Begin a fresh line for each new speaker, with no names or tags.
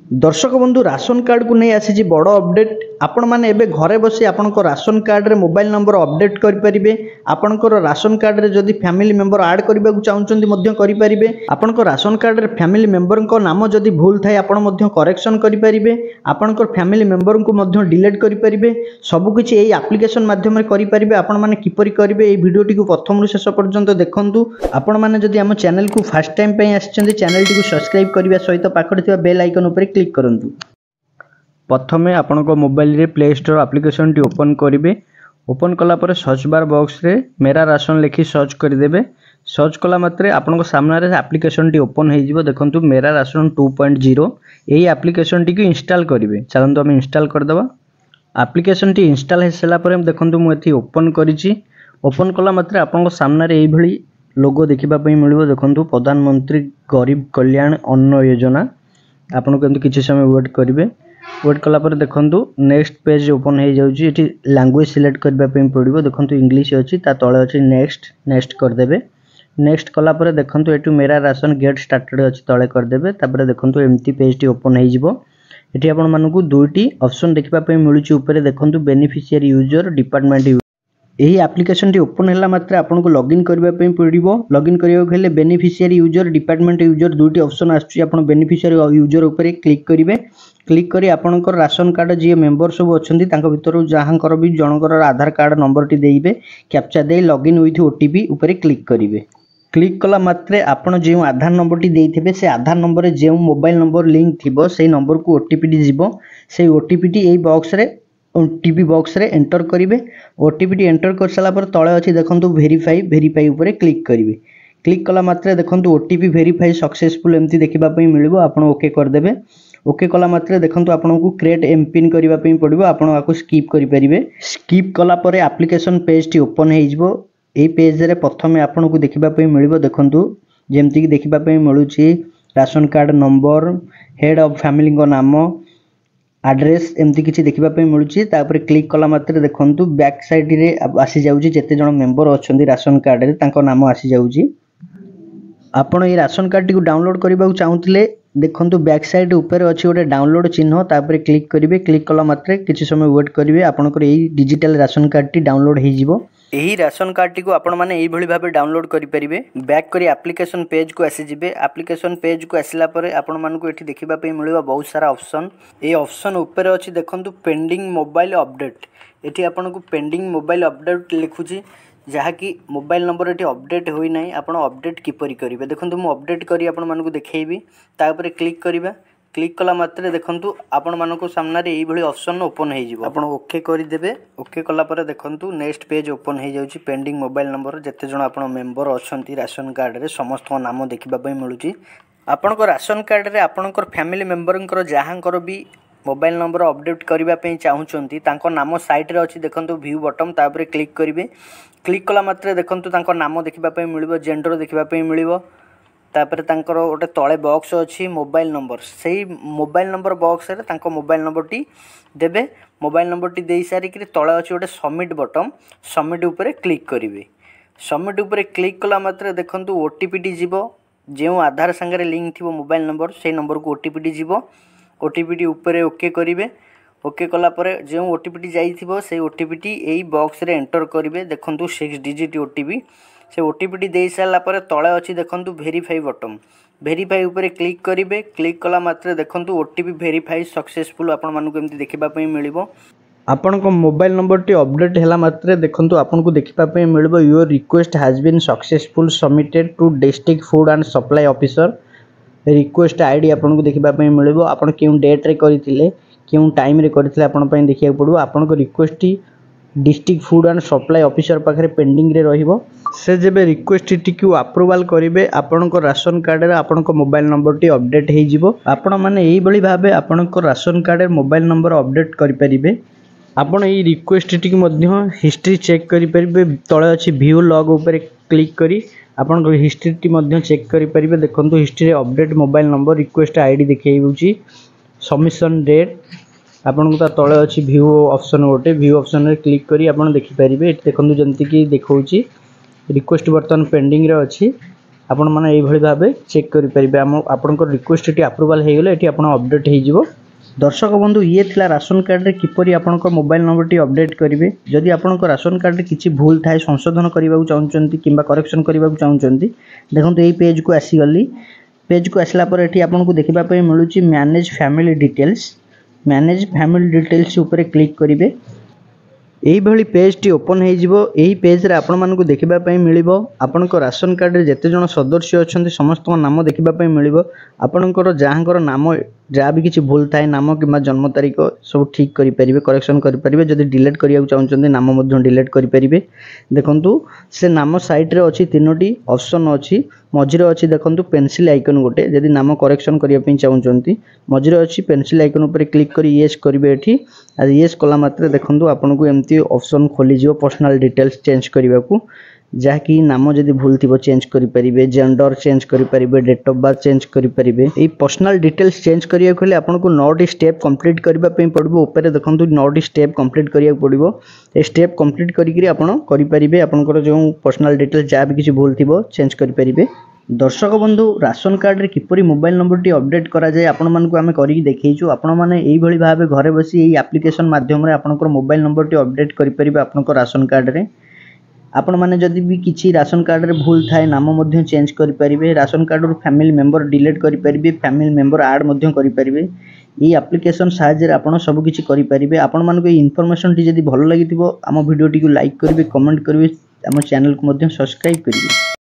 दर्शक बंधु ration card को नहीं आसी बड़ अपडेट आपण मैंने एबे घरे बसी आपनको राशन कार्ड रे मोबाइल नंबर अपडेट करि परिबे। आपनकर राशन कार्ड रे जदि फैमिली मेंबर ऐड करबा को चाहुचंती मध्य करि परिबे। आपनकर राशन कार्ड रे फैमिली मेंबर को नाम जदि भूल थाए आपण मध्य करेक्शन करि परिबे। आपनकर फैमिली मेंबर को मध्य डिलीट करि परिबे। सब किछि एई एप्लीकेशन माध्यम रे करि परिबे। आपण माने किपरि करिवे एई वीडियो टी को प्रथम रु शेष पर्यंत देखंतु। आपण माने जदि हम चैनल को फर्स्ट टाइम पई आछिचंती चैनल टी को सब्सक्राइब करिवा सहित पाखरे थिबा बेल आइकन ऊपर क्लिक करंतु। प्रथमे आपण मोबाइल रे play store application T open करेंगे। ओपन कला पर सर्च बार बॉक्स रे मेरा राशन लिखि सर्च करदेवे। सर्च कला मात्रे आपण सामने रे एप्लिकेशन टी ओपन हो जिवो। देखंतु मेरा राशन 2.0 यही एप्लिकेशन टी को इंस्टॉल करेंगे। चलंतु हम इंस्टॉल करदबा। एप्लिकेशन टी इंस्टॉल हो सारा पर देखंतु मु एथि ओपन करिछि। ओपन कला मात्रे आपण सामने रे एई भली लोगो देखिबा पई मिलिबो। देखंतु प्रधानमंत्री गरीब कल्याण अन्न योजना। आपण केमति किछि समय वेट करिवे। वेट कला पर देखंतु नेक्स्ट पेज ओपन हो जाउची। एठी लैंग्वेज सिलेक्ट करबा पे पड़िबो। देखंतु इंग्लिश अछि ता तळे अछि नेक्स्ट कर देबे। नेक्स्ट कला पर देखंतु एटू मेरा राशन गेट स्टार्टेड अछि तळे कर देबे। तापर देखंतु एम्प्टी पेज टी ओपन हो जिवो। एठी आपण मानकु दुईटी ऑप्शन देखिबा पे मिलुची। ऊपर देखंतु बेनिफिशियरी यूजर डिपार्टमेंट यही एप्लिकेशन टी ओपन हैला मात्रे आपनको लॉगिन करबा पे पड़िबो। लॉगिन करियो हेले बेनिफिशियरी यूजर डिपार्टमेंट यूजर दुईटी ऑप्शन आछी। आपण बेनिफिशियरी यूजर ऊपर क्लिक करिवे। क्लिक करी आपनकर राशन कार्ड जी मेंबर सब अच्छी भितर जहाँकर भी जनकर आधार कार्ड नंबर टी देइबे। कैप्चा दे लॉगिन विथ ओटीपी ऊपर क्लिक करिवे। क्लिक कला मात्रे आपण जो आधार नंबर टी देइथिबे से आधार नंबर जो मोबाइल नंबर लिंक थिबो से नंबर को ओटीपी टी जीवो। से ओटीपी टी एई बॉक्स रे ओटीपी बॉक्स रे एंटर करिवे। ओटीपी टी एंटर कर साला पर तळे अछि देखंतु वेरीफाई ऊपर क्लिक करिवे। क्लिक कला मात्रे देखंतु ओटीपी वेरीफाई सक्सेसफुल एमती देखिबा पई मिलिबो। आपण ओके कर देबे। ओके कला मात्रे देखंतु आपनको क्रिएट एमपिन करबा पई पड़िबो। आपण आको स्किप करि परिबे। स्किप कला परे एप्लिकेशन पेज टी ओपन हो जिवो। ए पेज रे प्रथमे आपनको देखिबा पई मिलिबो। देखंतु जेमति कि देखिबा पई मिलुची ration card number head of family को नाम एड्रेस एमती किछि देखिबा पई मिलुची। तापर क्लिक कला मात्रे देखंतु बैक साइड रे आसी जाउची जते जण मेंबर अछंती राशन कार्ड रे तांको नाम आसी जाउची। आपण ए राशन कार्ड टी को डाउनलोड करबा चाहूतिले देखंतु बैक साइड ऊपर अछि ओटे डाउनलोड चिन्ह तापर क्लिक करिवे। क्लिक कला मात्रे किछि समय वेट करिवे। आपनकर एई डिजिटल राशन कार्ड टी डाउनलोड हो जिवो। एही राशन कार्ड टी को आपण माने एई भली भाबे डाउनलोड करि परिबे। बैक करी एप्लिकेशन पेज को आसी जिवे। एप्लिकेशन पेज को आसिला परे आपण मानकु एठी देखिबा पई मिलिबा बहुत सारा ऑप्शन। ए ऑप्शन ऊपर अछि देखंतु पेंडिंग मोबाइल अपडेट। एठी आपनको पेंडिंग मोबाइल अपडेट लिखुची जहा कि मोबाइल नंबर एटी अपडेट होई नाही। आपण अपडेट किपरि करिवे देखंतु मु अपडेट करी आपण मानकु देखैबी। ता ऊपर क्लिक करिबा। क्लिक कला मात्रे देखंतु आपण मानकु सामने रे एई भली ऑप्शन ओपन हो जिवो। आपण ओके करि देबे। ओके कला परे देखंतु नेक्स्ट पेज ओपन हो जाउची। पेंडिंग मोबाइल नंबर जते जण आपण मेंबर अछंती राशन कार्ड रे समस्त नाम देखिबा पई मिलुची। आपणको राशन कार्ड रे आपणकर फैमिली मेंबरंकर जहाँकर भी मोबाइल नंबर अपडेट करबा पे चाहूचंती तांको नाम साइट रे अछि देखंतु व्यू बटन ता ऊपर क्लिक करिवे। क्लिक कला मात्रे देखंतु तांको नाम देखिबा पे मिलिबो। जेंडर देखिबा पे मिलिबो। तापर तांकर ओटे तळे बॉक्स अछि मोबाइल नंबर। सेही मोबाइल नंबर बॉक्स रे तांको मोबाइल नंबर टी देबे। मोबाइल नंबर टी देई सारी कि तळे अछि ओटे सबमिट बटन। सबमिट ऊपर क्लिक करिवे। सबमिट ऊपर क्लिक कला मात्रे देखंतु ओटीपी टी जीवो। जेउ आधार संगे लिंक थिबो मोबाइल नंबर से नंबर को ओटीपी टी जीवो। ओटीपी टी ऊपर ओके करिवे। ओके कला परे जो ओटीपी टी जाइथिबो से ओटीपी टी एई बॉक्स रे एंटर करिवे। देखंतु 6 डिजिट ओटीपी। से ओटीपी टी देई साला परे तळे अछि देखंतु वेरीफाई बटन। वेरीफाई ऊपर क्लिक करिवे। क्लिक कला मात्रे देखंतु ओटीपी वेरीफाई सक्सेसफुल आपण मानकु एमति देखिबा पई मिलिबो। आपण को मोबाइल नंबर टी अपडेट हैला मात्रे देखंतु आपण को देखिबा पई मिलिबो your request has been successful submitted to district food and supply officer. Request ID आपन को देखिबा पई मिलिबो। आपण केउ डेट रे करिथिले केउ टाइम रे करिथिले आपण पई देखिया पड़ो। आपण को request T district food and supply officer पाखरे पेंडिंग रे रहिबो। से जेबे रिक्वेस्ट टी को अप्रूवल करिवे आपण को राशन कार्ड रे आपण को मोबाइल नंबर टी अपडेट हे जिवो। आपण माने एई बळी भाबे आपण को राशन कार्ड रे मोबाइल नंबर अपडेट करि परिबे। आपण एई रिक्वेस्ट टी मध्य हिस्ट्री चेक करि परिबे। तळे अछि व्यू लॉग ऊपर क्लिक करी आपण को हिस्ट्री टी मध्य चेक करि परिबे। देखंतु हिस्ट्री रे update mobile number request ID देखैबुची। सबमिशन डेट आपण को ता तळे अछि व्यू ऑप्शन ओटे। व्यू ऑप्शन रे क्लिक करी आपण देखि परिबे। एठी देखंतु जंती कि देखौची रिक्वेस्ट बर्तन पेंडिंग रे अछि। आपण माने एई भली भाबे चेक करि परिबे आपनकर रिक्वेस्ट एटी अप्रूवल हे गेले एटी आपण अपडेट हे जिवो। दर्शक बंधु ये थिला राशन कार्ड रे किपरि आपनकर मोबाइल नंबर टी अपडेट करिवे। जदि आपनकर राशन कार्ड रे किछि भूल थाए संशोधन करबा चाहउचंती किबा करेक्शन करबा चाहउचंती देखंतु एई पेज को आसी गली। पेज को आसला पर एटी आपनको देखिबा पय मिलुची मैनेज फैमिली डिटेल्स ऊपर क्लिक करिवे। एई भली पेज टी ओपन हे जिवो। एई पेज रे आपण मानको देखिबा पय मिलिबो आपनको राशन कार्ड रे जते जण सदस्य अछंती समस्त नाम देखिबा पय मिलिबो। आपनकर जाहांकर नाम जहाँ भी किसी भूल थाए नाम कि जन्म तारीख सब ठीक करि परिबे करेक्शन करि परिबे। जदि डिलीट करिया चाहउचंती नाम मध्य डिलीट करि परिबे। देखंतु से नाम साइड रे अछि तीनोटी ऑप्शन अछि। मझिरे अछि देखंतु पेंसिल आइकन गोटे जदि नाम करेक्शन करिया पय चाहउचंती मझिरे अछि पेंसिल आइकन ऊपर क्लिक करी यस करिवे। एठी आ यस कला मात्रे देखंतु आपनको एम्ति ऑप्शन खोली जिवो पर्सनल डिटेल्स चेंज करिवा को जहा कि नाम जदि भूल थिबो चेंज करि परिबे जेंडर चेंज करि परिबे डेट ऑफ बर्थ चेंज करि परिबे। ए पर्सनल डिटेल्स चेंज करिया खोले आपनको 9टी स्टेप कंप्लीट करबा पय पड़बो। ऊपर देखंतु 9टी स्टेप कंप्लीट करिया पड़िबो। ए स्टेप कंप्लीट करिकरी आपण करि परिबे आपनकर जो पर्सनल डिटेल्स जहा भी किछि भूल थिबो चेंज करि परिबे। दर्शक बंधु राशन कार्ड रे किपरि मोबाइल नंबर टी अपडेट करा जाय आपण मानकु आमे करि देखैछु। आपण माने एई भली भाबे घरे बसी एई एप्लीकेशन माध्यम रे आपनकर मोबाइल नंबर टी अपडेट करि परिबे आपनकर राशन कार्ड रे। आपण माने जदि भी किछि राशन कार्ड रे भूल थाए नाम मध्य चेंज करि परिबे। राशन कार्ड रो फैमिली मेंबर डिलीट करि परिबे फैमिली मेंबर ऐड मध्य करि परिबे। ई एप्लीकेशन साहाय्य रे आपण सब किछि करि परिबे। आपण मानको ई इन्फॉर्मेशन टी जदि भलो लागिथिबो आम वीडियो टी को लाइक करिवे कमेंट करिवे आम चैनल को मध्य सब्सक्राइब करिवे।